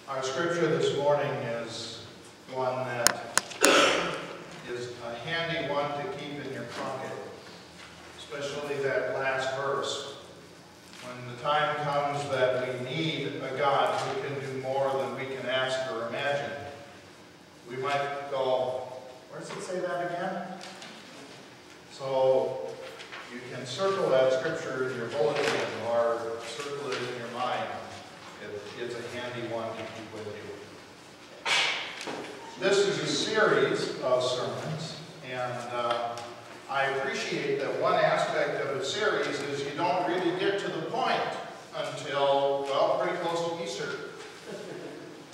Our scripture this morning is one that is a handy one to keep in your pocket, especially that last verse. When the time comes that we need a God who can do more than we can ask or imagine, we might go, where does it say that again? So you can circle that scripture in your bulletin or circle it in your mind. It's a handy one to keep with you. This is a series of sermons, and I appreciate that one aspect of a series is you don't really get to the point until, well, pretty close to Easter.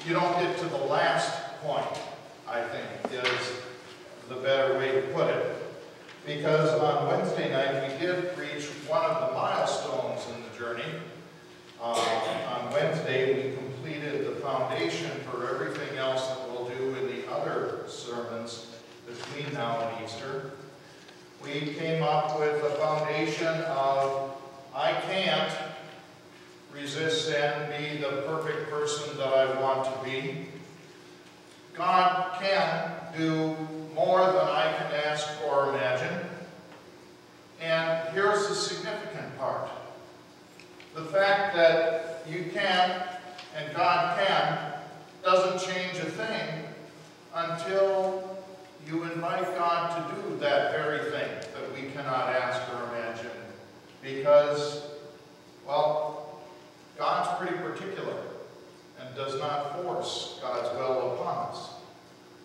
You don't get to the last point, I think, is the better way to put it. Because on Wednesday night we did reach one of the milestones in the journey. On Wednesday we completed the foundation for everything else that we'll do in the other sermons between now and Easter. We came up with a foundation of I can't resist sin and be the perfect person that I want to be. God can do more than I can ask or imagine. And here's the significant part. The fact that you can and God can doesn't change a thing until you invite God to do that very thing that we cannot ask or imagine. Because, well, God's pretty particular and does not force God's will upon us.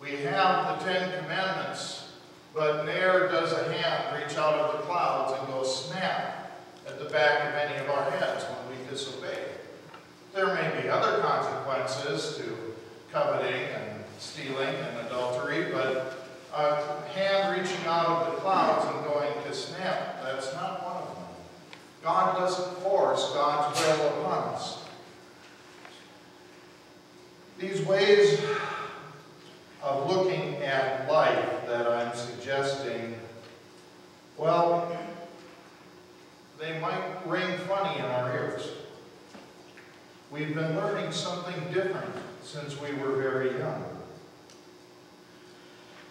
We have the Ten Commandments, but ne'er does a hand reach out of the clouds and go snap at the back of any of our heads when we disobey. There may be other consequences to coveting and stealing and adultery, but a hand reaching out of the clouds and going to snap, that's not one of them. God doesn't force God's will upon us. These ways of looking at life that I'm suggesting, well, they might ring funny in our ears. We've been learning something different since we were very young.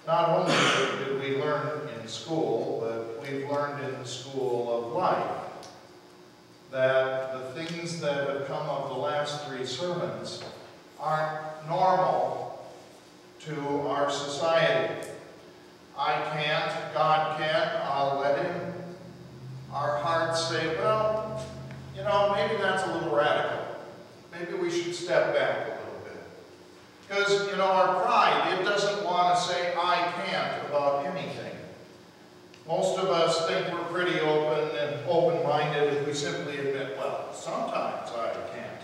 Not only did we learn in school, but we've learned in the school of life that the things that have come of the last three sermons aren't normal to our society. I can't, God can, I'll let him. Our hearts say, well, you know, maybe that's a little radical. Maybe we should step back a little bit. Because, you know, our pride, it doesn't want to say I can't about anything. Most of us think we're pretty open and open-minded if we simply admit, well, sometimes I can't.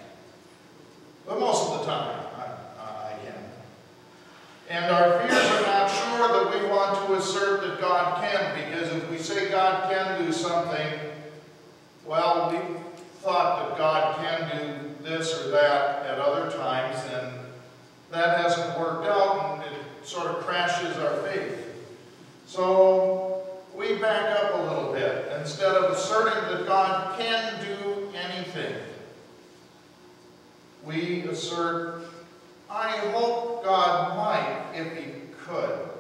But most of the time, I can. And our fears are not sure that we want to assert that God can, because if we say God can do something, well, we thought that God can do this or that at other times, and that hasn't worked out, and it sort of crashes our faith. So we back up a little bit. Instead of asserting that God can do anything, we assert, I hope God might if he could.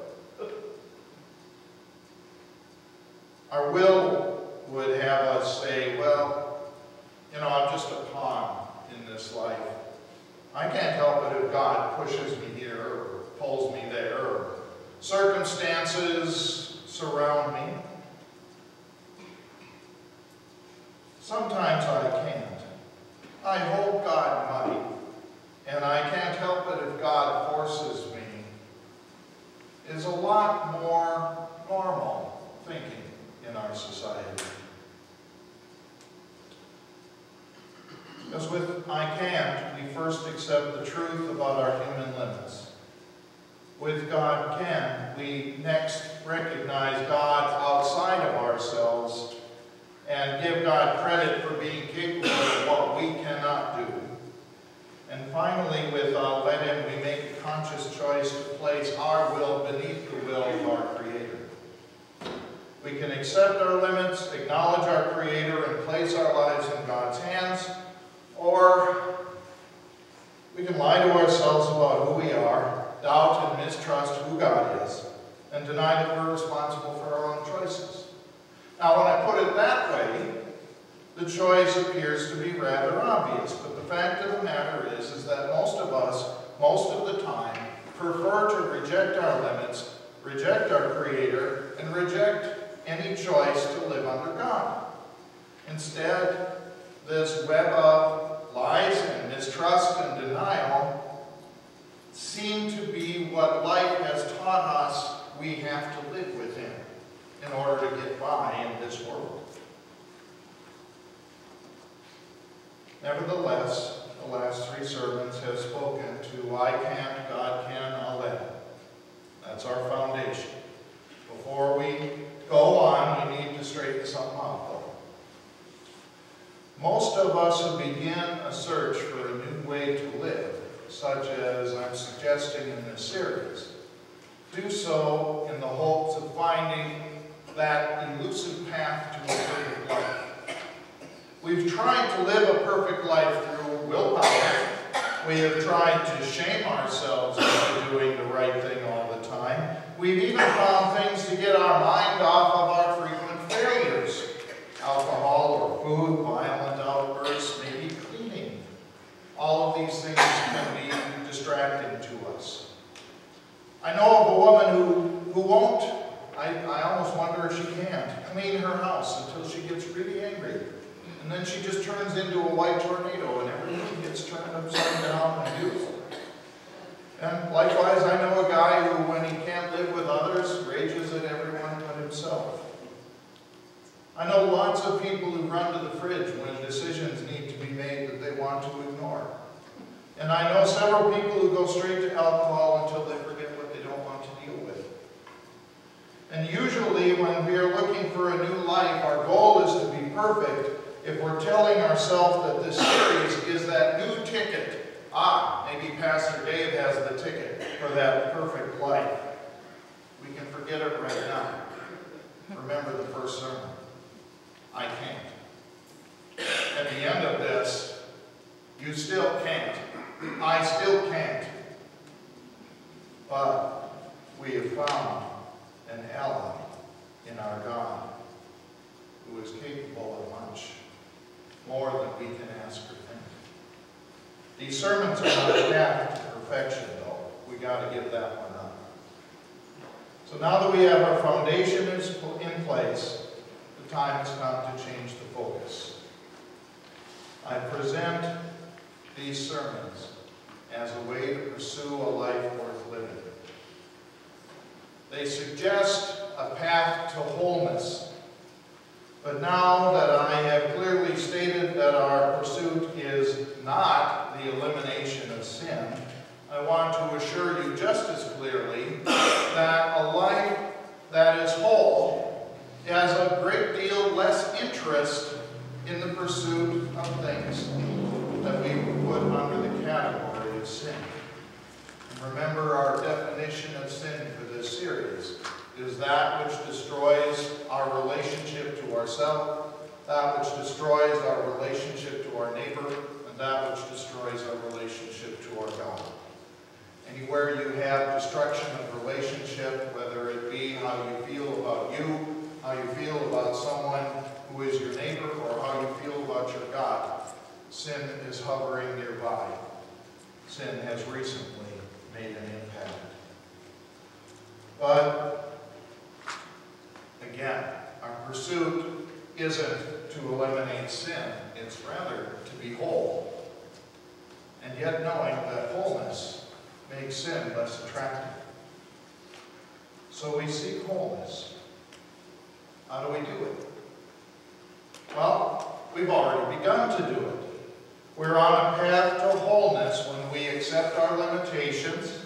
Our will would have us say, well, you know, I'm just a pawn in this life. I can't help it if God pushes me here or pulls me there, or circumstances surround me. Sometimes I can't. I hope God might. And I can't help it if God forces me, is a lot more normal thinking in our society. Because with I can't, we first accept the truth about our human limits. With God can, we next recognize God outside of ourselves and give God credit for being capable of what we cannot do. And finally, with I'll let him, we make a conscious choice to place our will beneath the will of our Creator. We can accept our limits, acknowledge our Creator, and place our lives in God's hands, or We can lie to ourselves about who we are, doubt and mistrust who God is, and deny that we're responsible for our own choices. Now, when I put it that way, the choice appears to be rather obvious, but the fact of the matter is that most of us, most of the time, prefer to reject our limits, reject our Creator, and reject any choice to live under God. Instead, this web of lies and mistrust and denial seem to be what life has taught us we have to live with Him in order to get by in this world. Nevertheless, the last three sermons have spoken to I can't, God can, I'll let Him. That's our foundation. Before we go on, we need to straighten something out, though. Most of us who begin a search for a new way to live, such as I'm suggesting in this series, do so in the hopes of finding that elusive path to a perfect life. We've tried to live a perfect life through willpower. We have tried to shame ourselves into doing the right thing all the time. We've even found things to get our mind off of our frequent failures. Alcohol or food, violent outbursts, maybe cleaning. All of these things can be distracting to us. I know of a woman who won't, I almost wonder if she can't, clean her house until she gets really angry. And then she just turns into a white tornado and everything gets turned upside down and beautiful. And likewise, I know a guy who, when he can't live with others, rages at everyone but himself. I know lots of people who run to the fridge when decisions need to be made that they want to ignore. And I know several people who go straight to alcohol until they forget what they don't want to deal with. And usually when we are looking for a new life, our goal is to be perfect. If we're telling ourselves that this series is that new ticket, maybe Pastor Dave has the ticket for that perfect life, we can forget it right now. Remember the first sermon. I can't. At the end of this, you still can't. I still can't. But we have found an ally in our God who is capable of much more than we can ask or think. These sermons are not a path to perfection, though. We got to give that one up. So now that we have our foundation in place, the time has come to change the focus. I present these sermons as a way to pursue a life worth living. They suggest a path to wholeness. But now that I have clearly stated that our pursuit is not the elimination of sin, I want to assure you just as clearly that a life that is whole has a great deal less interest in the pursuit of things that we would put under the category of sin. And remember, our definition of sin for this series is that which destroys our relationship to ourselves, that which destroys our relationship to our neighbor, and that which destroys our relationship to our God. Anywhere you have destruction of relationship, whether it be how you feel about you, how you feel about someone who is your neighbor, or how you feel about your God, sin is hovering nearby. Sin has recently made an impact. But again, our pursuit isn't to eliminate sin, it's rather to be whole. And yet knowing that wholeness makes sin less attractive. So we seek wholeness. How do we do it? Well, we've already begun to do it. We're on a path to wholeness when we accept our limitations,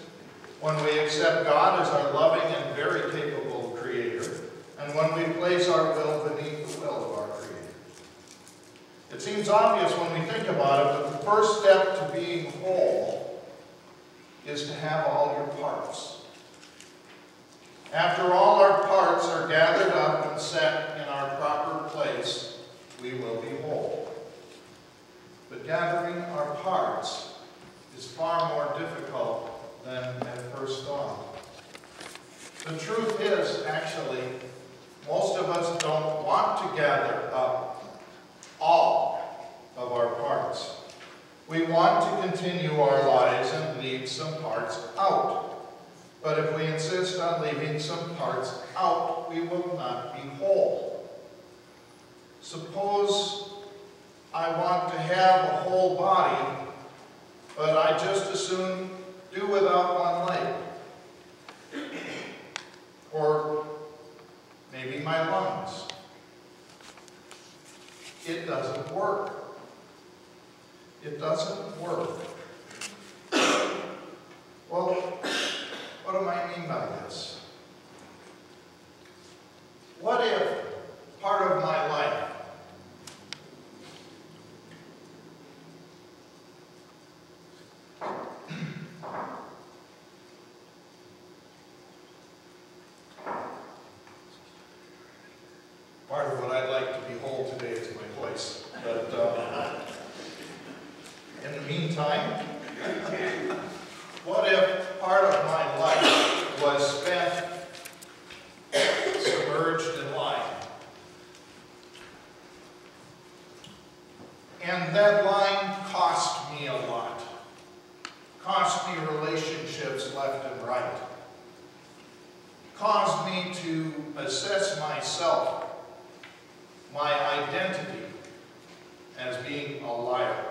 when we accept God as our loving and very capable Creator, and when we place our will beneath the will of our Creator. It seems obvious when we think about it, but the first step to being whole is to have all your parts. After all our parts are gathered up and set in our proper place, we will be whole. But gathering our parts is far more difficult than at first thought. The truth is, actually, most of us don't want to gather up all of our parts. We want to continue our lives and leave some parts out. But if we insist on leaving some parts out, we will not be whole. Suppose I want to have a whole body, but I just as soon do without one leg. Or maybe my lungs. It doesn't work. It doesn't work. Well, what do I mean by this? What if part of my life part of what I'd like to be whole today is my voice. But in the meantime, what if part of my life was spent submerged in lying? And that lying cost me a lot. Cost me relationships left and right. Caused me to assess myself, my identity, as being a liar.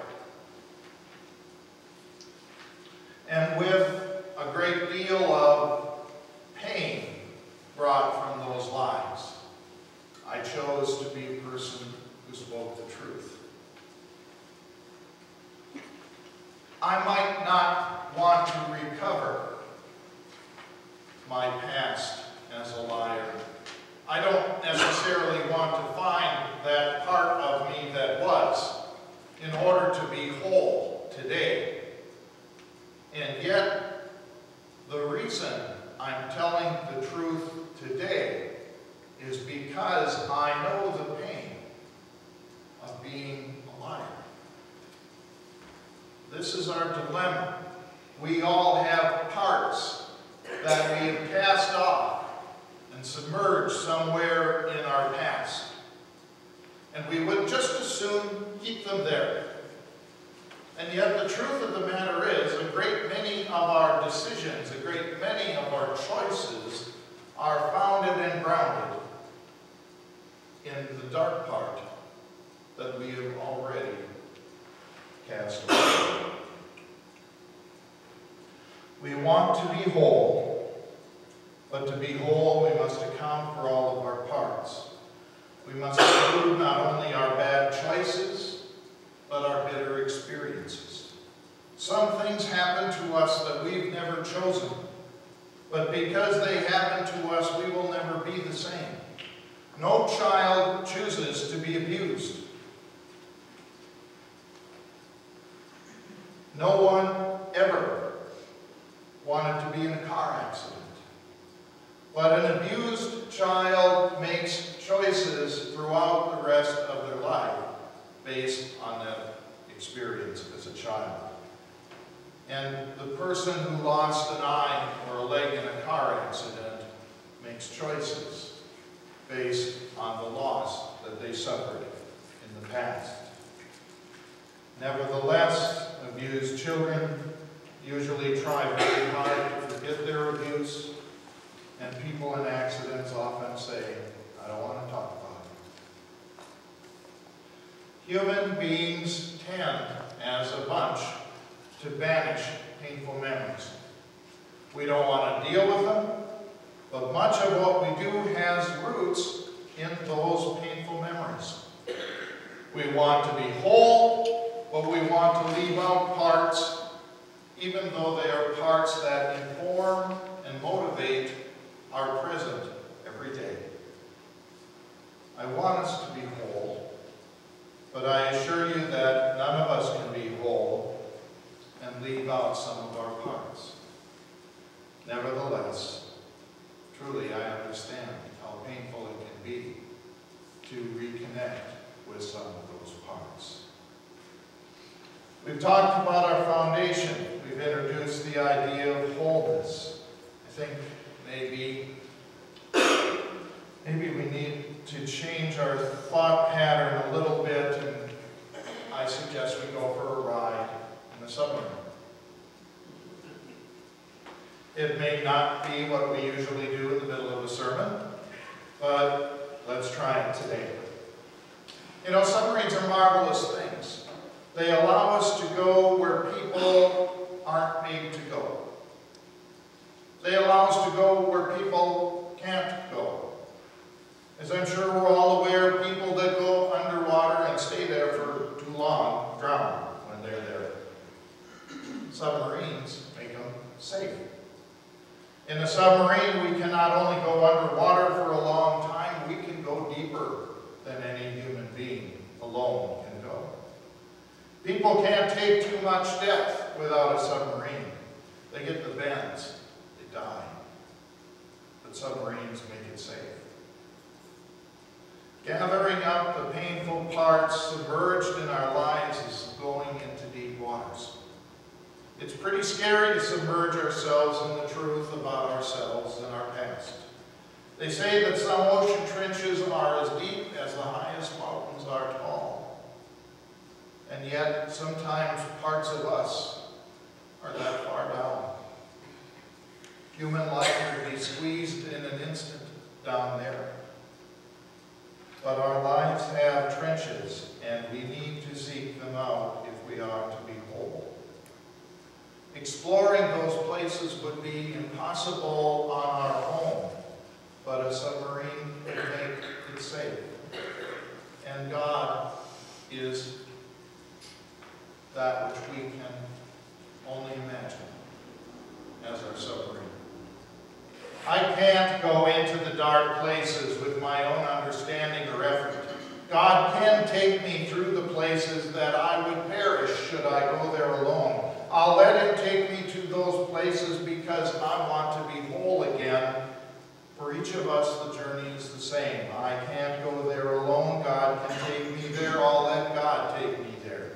And with a great deal of pain brought from those lies, I chose to be a person who spoke the truth. I might not want to recover my past as a liar. I don't necessarily want to find that part of me that was, in order to be whole today. And yet, the reason I'm telling the truth today is because I know the pain of being a liar. This is our dilemma. We all have parts that we have cast off and submerged somewhere in our past. And we would just as soon keep them there. And yet the truth of the matter is, a great many of our decisions, a great many of our choices are founded and grounded in the dark part that we have already cast away. We want to be whole, but to be whole we must account for all of our parts. We must include not only our bad choices, but our bitter experiences. Some things happen to us that we've never chosen, but because they happen to us, we will never be the same. No child chooses to be abused. No one ever wanted to be in a car accident. But an abused child makes choices throughout the rest of their life based on that experience as a child. And the person who lost an eye or a leg in a car accident makes choices based on the loss that they suffered in the past. Nevertheless, abused children usually try very hard to forget their abuse, and people in accidents often say, I don't want to talk about it. Human beings tend, as a bunch, to banish painful memories. We don't want to deal with them, but much of what we do has roots in those painful memories. We want to be whole, but we want to leave out parts, even though they are parts that inform and motivate our present every day. I want us to be whole, but I assure you that none of us can be whole and leave out some of our parts. Nevertheless, truly I understand how painful it can be to reconnect with some of those parts. We've talked about our foundation. We've the idea of wholeness. I think maybe we need to change our thought pattern a little bit, and I suggest we go for a ride in the submarine. It may not be what we usually do in the middle of a sermon, but let's try it today. You know, submarines are marvelous things. They allow us to go where people aren't made to go. They allow us to go where people can't go. As I'm sure we're all aware, people that go underwater and stay there for too long drown when they're there. Submarines make them safe. In a submarine, we can not only go underwater for a long time, we can go deeper than any human being alone can go. People can't take too much depth without a submarine. They get the bends, they die. But submarines make it safe. Gathering up the painful parts submerged in our lives is going into deep waters. It's pretty scary to submerge ourselves in the truth about ourselves and our past. They say that some ocean trenches are as deep as the highest mountains are tall. And yet, sometimes parts of us are that far down. Human life can be squeezed in an instant down there. But our lives have trenches, and we need to seek them out if we are to be whole. Exploring those places would be impossible on our own, but a submarine would make it safe. And God is that which we can only imagine as our submarine. I can't go into the dark places with my own understanding or effort. God can take me through the places that I would perish should I go there alone. I'll let Him take me to those places because I want to be whole again. For each of us, the journey is the same. I can't go there alone. God can take me there. I'll let God take me there.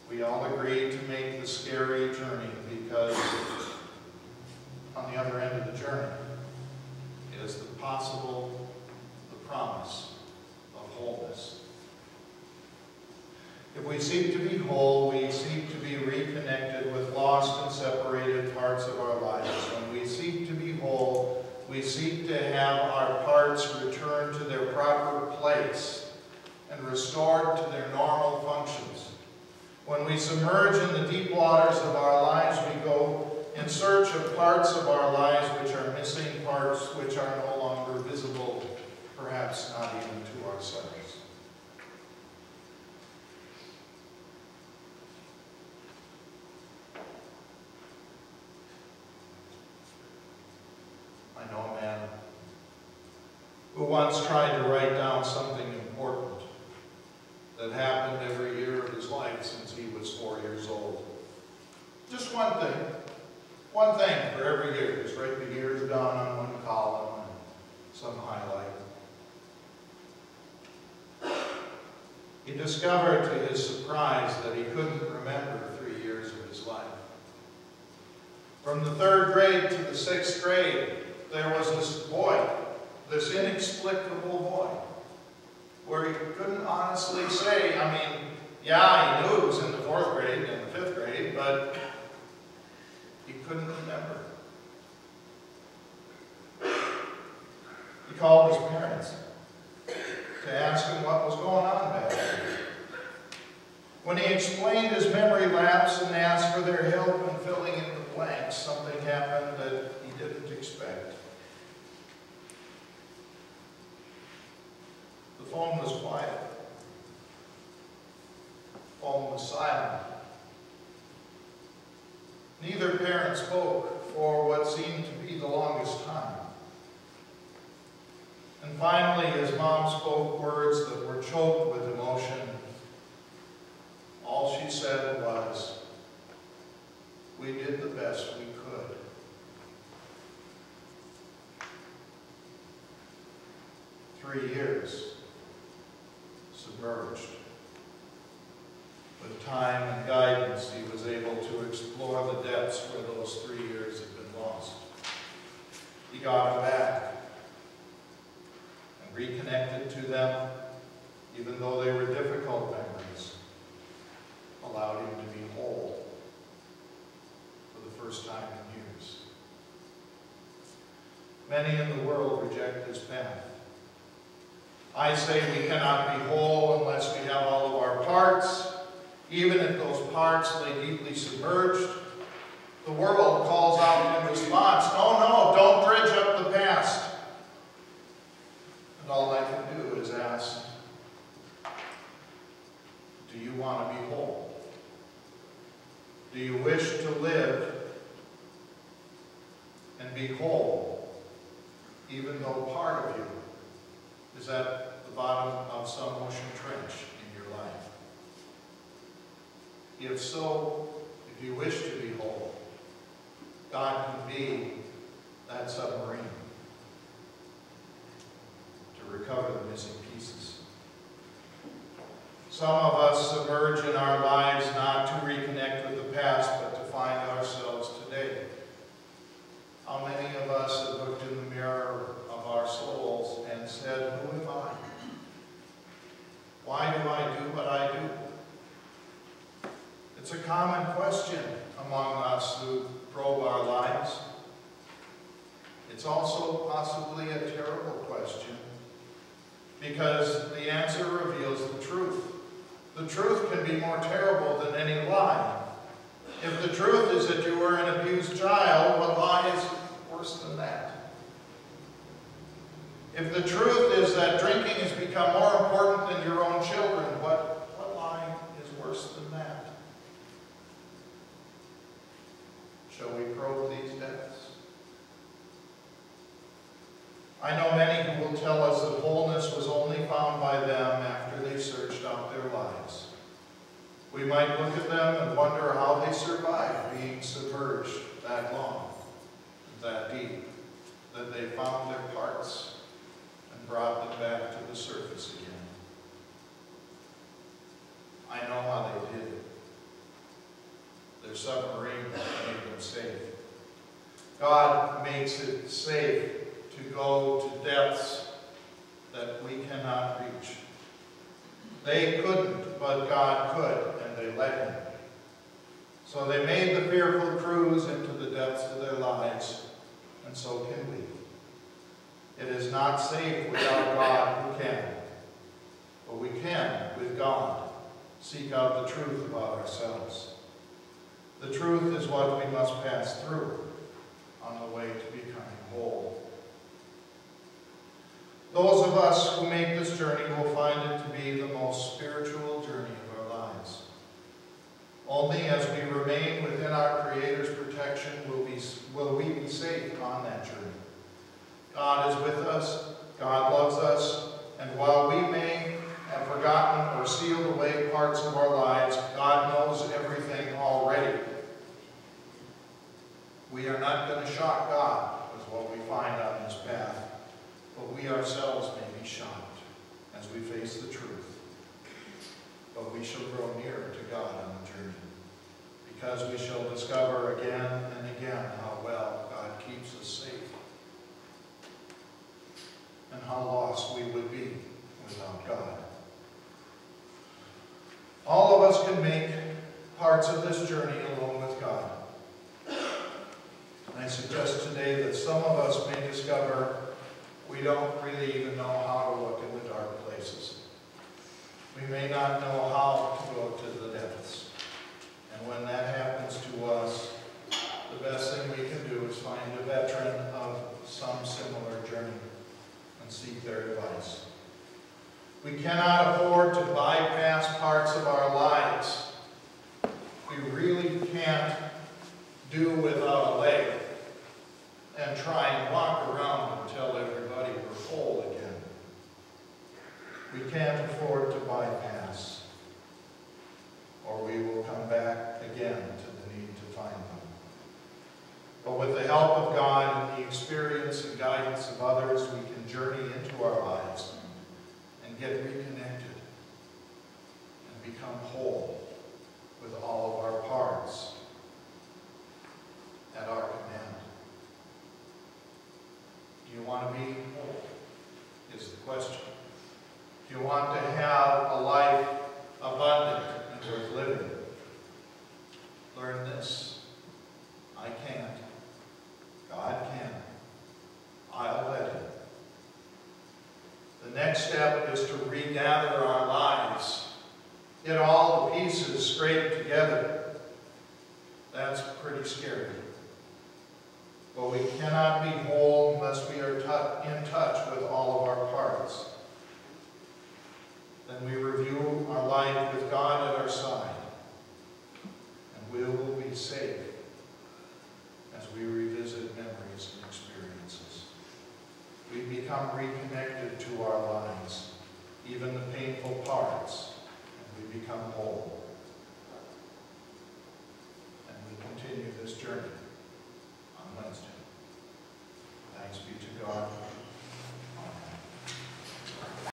We all agreed to make the scary journey because on the other end of the journey is the promise of wholeness. If we seek to be whole, we seek to be reconnected with lost and separated parts of our lives. When we seek to be whole, we seek to have our parts returned to their proper place and restored to their normal functions. When we submerge in the deep waters of our lives, we go in search of parts of our lives which are missing, parts which are no longer visible, perhaps not even to ourselves. I know a man who once tried to write down something important that happened every year of his life since he was 4 years old. Just one thing. One thing for every year. Just write the years down on one column and some highlight. He discovered to his surprise that he couldn't remember 3 years of his life. From the 3rd grade to the 6th grade, there was this boy, this inexplicable boy, where he couldn't honestly say, yeah, he knew it was in the 4th grade and the 5th grade, but he couldn't remember. He called his parents to ask him what was going on back there. When he explained his memory lapse and asked for their help in filling in the blanks, something happened that he didn't expect. The phone was quiet. The phone was silent. Neither parent spoke for what seemed to be the longest time. And finally, his mom spoke words that were choked with emotion. All she said was, "We did the best we could." "3 years submerged with with time and guidance, he was able to explore the depths where those 3 years had been lost. He got them back and reconnected to them, even though they were difficult memories, allowed him to be whole for the first time in years. Many in the world reject this path. I say we cannot be whole unless we have all of our parts, even if those parts lay deeply submerged. The world calls out in response, no, don't dredge up the past. And all I can do is ask, do you want to be whole? Do you wish to live and be whole, even though part of you is at the bottom of some ocean trench in your life? If so, if you wish to be whole, God can be that submarine to recover the missing pieces. Some of us submerge in our lives not to reconnect with the past, but to find ourselves today. How many of us have looked in the mirror of our souls and said, who am I? Why do I do what I do? It's a common question among us who probe our lives. It's also possibly a terrible question because the answer reveals the truth. The truth can be more terrible than any lie. If the truth is that you were an abused child, what lie is worse than that? If the truth is that drinking has become more important than your own children, what lie is worse than that? Shall we probe these depths? I know many who will tell us that wholeness was only found by them after they searched out their lives. We might look at them and wonder how they survived being submerged that long, that deep, that they found their parts and brought them back to the surface again. I know how they did it. Their submarine made them safe. God makes it safe to go to depths that we cannot reach. They couldn't, but God could, and they let him. So they made the fearful cruise into the depths of their lives, and so can we. It is not safe without God who can, but we can, with God, seek out the truth about ourselves. The truth is what we must pass through on the way to becoming whole. Those of us who make this journey will find it to be the most spiritual journey of our lives. Only as we remain within our Creator's protection will we be safe on that journey. God is with us, God loves us, and while we may have forgotten or sealed away parts of our lives, God knows everything already. We are not going to shock God with what we find on this path, but we ourselves may be shocked as we face the truth. But we shall grow nearer to God on the journey, because we shall discover again and again how well God keeps us safe, and how lost we would be without God. All of us can make parts of this journey alone with God. And I suggest today that some of us may discover we don't really even know how to look in the dark places. We may not know how to go to the depths. And when that happens to us, the best thing we can do is find a veteran of some similar journey and seek their advice. We cannot afford to bypass parts of our lives. We really can't do without a leg and try and walk around and tell everybody we're whole again. We can't afford to bypass, or we will come back again to the need to find them. But with the help of God and the experience and guidance of others, we can journey into our lives and get reconnected and become whole learn this. I can't. God can. I'll let him. The next step is to regather our lives. Get all the pieces scraped together. That's pretty scary. But we cannot be whole unless we are in touch with all of our parts. Then we review our life with God at our side. And we will be safe as we revisit memories and experiences. We become reconnected to our lives, even the painful parts, and we become whole.